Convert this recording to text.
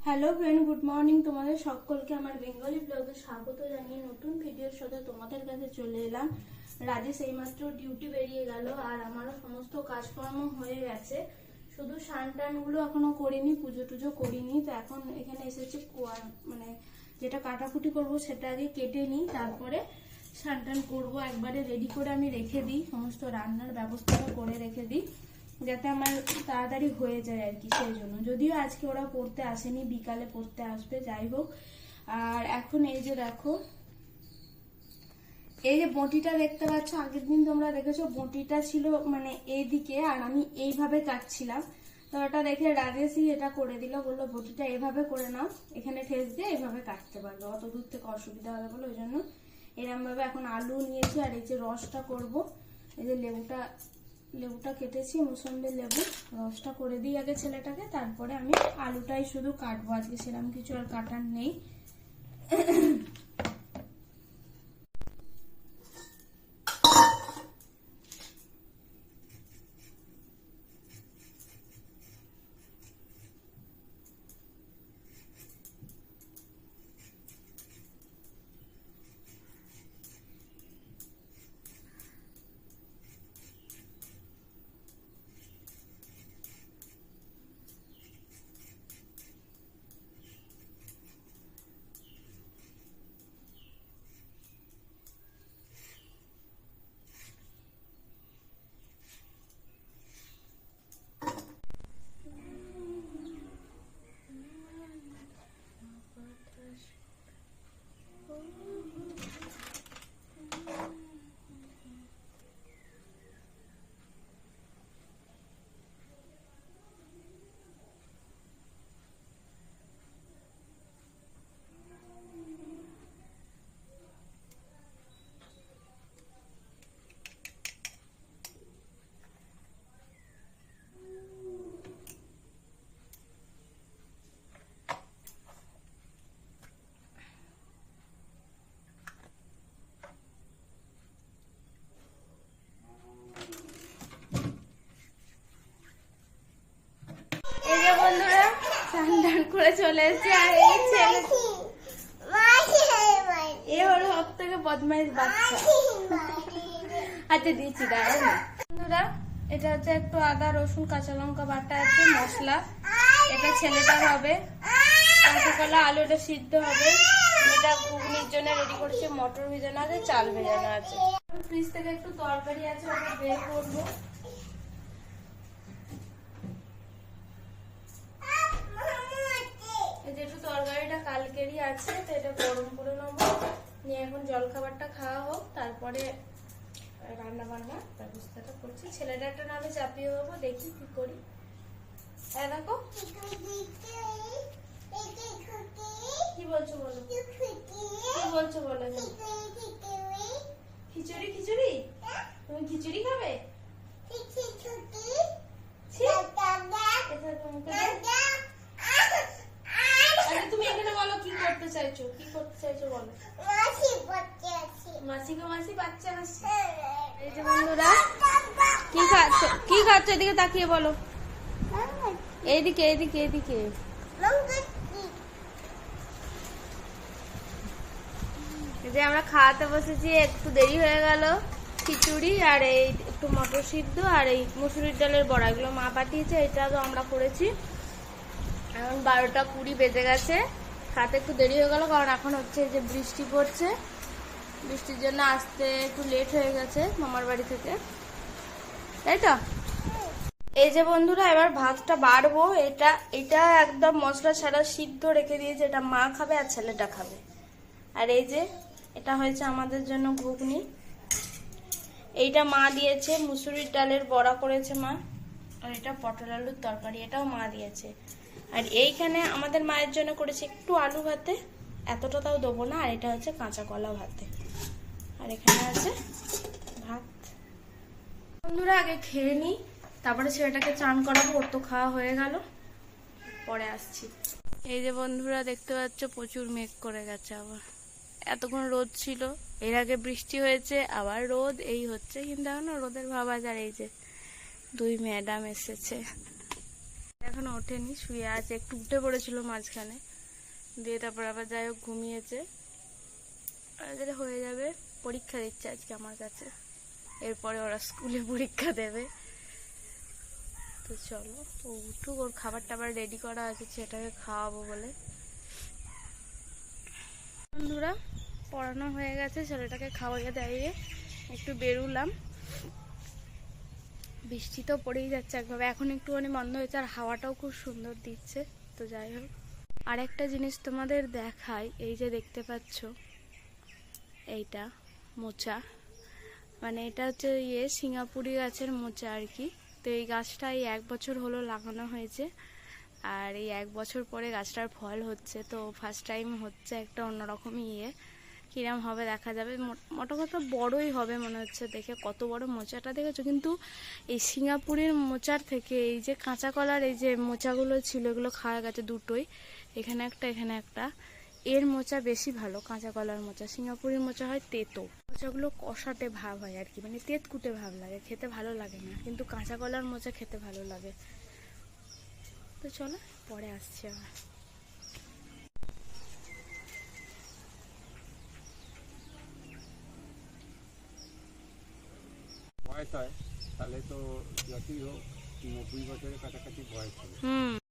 Hello friend, good morning. তোমাদের সকলকে আমার বেঙ্গলি ব্লগে স্বাগত জানিয়ে নতুন ভিডিওর সাথে তোমাদের কাছে চলে এলাম। রাজেশ এইমাত্র ডিউটি বেরিয়ে গেল আর আমারও সমস্ত কাজকর্ম হয়ে গেছে, শুধু স্নান টানগুলো এখনো করিনি, পুজো টুজো করিনি। তো এখন এখানে এসেছি, মানে যেটা কাটাকুটি করব সেটা আগে কেটে নিই, তারপরে স্নান টান করবো। একবারে রেডি করে আমি রেখে দিই, সমস্ত রান্নার ব্যবস্থাটা করে রেখে দিই যাতে আমার তাড়াতাড়ি হয়ে যায় আর কি। সেই জন্য, যদিও আজকে ওরা পড়তে আসেনি, বিকালে পড়তে আসবে, যাই হোক। আর এখন এই যে দেখো, এই যে বটিটা দেখতে পাচ্ছ, আগের দিন তোমরা দেখেছো বটিটা ছিল মানে এইদিকে, আর আমি এইভাবে কাটছিলাম। তো এটা দেখে রাজেশই এটা করে দিল, বললো বটিটা এভাবে করে নাও, এখানে ঠেস দিয়ে এভাবে কাটতে পারবে, অত দূর থেকে অসুবিধা হবে বলে ওই জন্য এরম ভাবে। এখন আলু নিয়েছি আর এই যে রসটা করব, এই যে লেবুটা কেটেছি, মুসম্বি লেবু, রসটা করে দিই আগে ছেলেটাকে, তারপরে আমি আলুটাই শুধু কাটবো। আজকে সেরকম কিছু আর কাটার নেই। এই যে বন্ধুরা, স্নান টান করে চলে এসেছি, আর এই ছেলে এ হলো সব থেকে বদমাইশ বাচ্চা। আচ্ছা দিচ্ছি, দাঁড়াও না বন্ধুরা। এটা হচ্ছে একটু আদা রসুন কাঁচা লঙ্কা বাটা আছে, মশলা। এটা ছেলেটা হবে, কাঁচা আলুটা সিদ্ধ হবে। এটা ঘুগনির জন্য রেডি করছে, মটর ভেজানো আছে, চাল ভেজানো আছে। ফ্রিজ থেকে একটু তরকারি আছে, ওটা বের করবো। যেহেতু তরকারিটা কালকেরই আছে, তো এটা গরম করে নেবো, নিয়ে এখন জলখাবারটা খাওয়া হোক, তারপরে রান্না বান্নার ব্যবস্থাটা করছি। ছেলেটা একটা নামে চাপিয়ে দেবো, দেখি কি করি। হ্যাঁ দেখো, কি বলছো বলো, কি বলছো বলো। খিচুড়ি খিচুড়ি, তুমি খিচুড়ি খাবে? তুমি এখানে বলো কি করতে চাইছো, কি করতে চাইছো বলো। মাসিকে মাসি বাচ্চা হাসি। এই যে বন্ধুরা, কি খাচ্ছ, কি খাচ্ছ, এদিকে তাকিয়ে বলো। এইদিকে এইদিকে এইদিকে। এই যে আমরা খাওয়াতে বসেছি, একটু দেরি হয়ে গেল। খিচুড়ি আর এই একটু মটর সিদ্ধ আর এই মুসুরির ডালের বড়া, এগুলো মা পাঠিয়েছে, এটা তো আমরা করেছি। এখন 12টা 20 বেজে গেছে, খাতে একটু দেরি হয়ে গেল, কারণ এখন হচ্ছে যে বৃষ্টি পড়ছে, বৃষ্টির জন্য আসতে একটু লেট হয়ে গেছে মামার বাড়ি থেকে, তাই তো। এই যে বন্ধুরা, এবার ভাতটা বাড়বো। এটা একদম মশলা ছাড়া সিদ্ধ রেখে দিয়েছে, এটা মা খাবে আর ছেলেটা খাবে। আর এই যে এটা হয়েছে আমাদের জন্য ঘুগনি, এইটা মা দিয়েছে। মুসুরির ডালের বড়া করেছে মা, আর এটা পটল আলুর তরকারি, এটাও মা দিয়েছে। আর এইখানে আমাদের মায়ের জন্য করেছে একটু আলু ভাতে, এতটা তাও দেবো না। আর এটা হচ্ছে কাঁচা কলা ভাতে, আর এখানে আছে ভাত। বন্ধুরা আগে খেয়ে নিই, তারপরে ছেলেটাকে চান করাবো, ওর তো খাওয়া হয়ে গেল, পরে আসছি। এই যে বন্ধুরা দেখতে পাচ্ছ, প্রচুর মেঘ করে গেছে আবার। এতক্ষণ রোদ ছিল, এর আগে বৃষ্টি হয়েছে, আবার রোদ, এই হচ্ছে। কিন্তু এখনো রোদের ভাব আছে। আর এই যে দুই ম্যাডাম এসেছে। এখনো ওঠেনি, শুয়ে আছে, একটু উঠে পড়েছিল মাঝখানে, দিয়ে তারপর আবার যাই হোক ঘুমিয়েছে। এদের হয়ে যাবে, পরীক্ষা দিচ্ছে আজকে আমার কাছে, এরপরে ওরা স্কুলে পরীক্ষা দেবে। তো চলো ও উঠুক, ওর খাবার টাবার রেডি করা আছে, সেটাকে খাওয়াবো বলে। বন্ধুরা পড়ানো হয়ে গেছে, ছেলেটাকে খাওয়াইয়ে দাঁড়িয়ে একটু বেরুলাম। বৃষ্টি তো পড়েই যাচ্ছে একভাবে, এখন একটুখানি বন্ধ হয়েছে, আর হাওয়াটাও খুব সুন্দর দিচ্ছে। তো যাই হোক, আর একটা জিনিস তোমাদের দেখাই, এই যে দেখতে পাচ্ছ এইটা মোচা, মানে এটা হচ্ছে সিঙ্গাপুরি গাছের মোচা আর কি। তো এই গাছটা এই 1 বছর হলো লাগানো হয়েছে, আর এই 1 বছর পরে গাছটার ফল হচ্ছে। তো ফার্স্ট টাইম হচ্ছে একটা অন্যরকম কিরম হবে দেখা যাবে। মোটা কথা বড়ই হবে মনে হচ্ছে দেখে, কত বড় মোচাটা দেখেছো। কিন্তু এই সিঙ্গাপুরের মোচার থেকে এই যে কাঁচা কলার এই যে মোচাগুলো ছিল, এগুলো খাওয়া গেছে দুটোই, এখানে একটা এখানে একটা, এর মোচা বেশি ভালো, কাঁচা কলার মোচা। সিঙ্গাপুরের মোচা হয় তেতো, মোচাগুলো কষাটে ভাব হয় আর কি, মানে তেতকুটে ভাব লাগে, খেতে ভালো লাগে না। কিন্তু কাঁচা কলার মোচা খেতে ভালো লাগে। তো চলো পরে আসছি আবার। বয়স হয় তাহলে তো যতই হোক 90 বছরের কাছাকাছি বয়স হবে। হুম।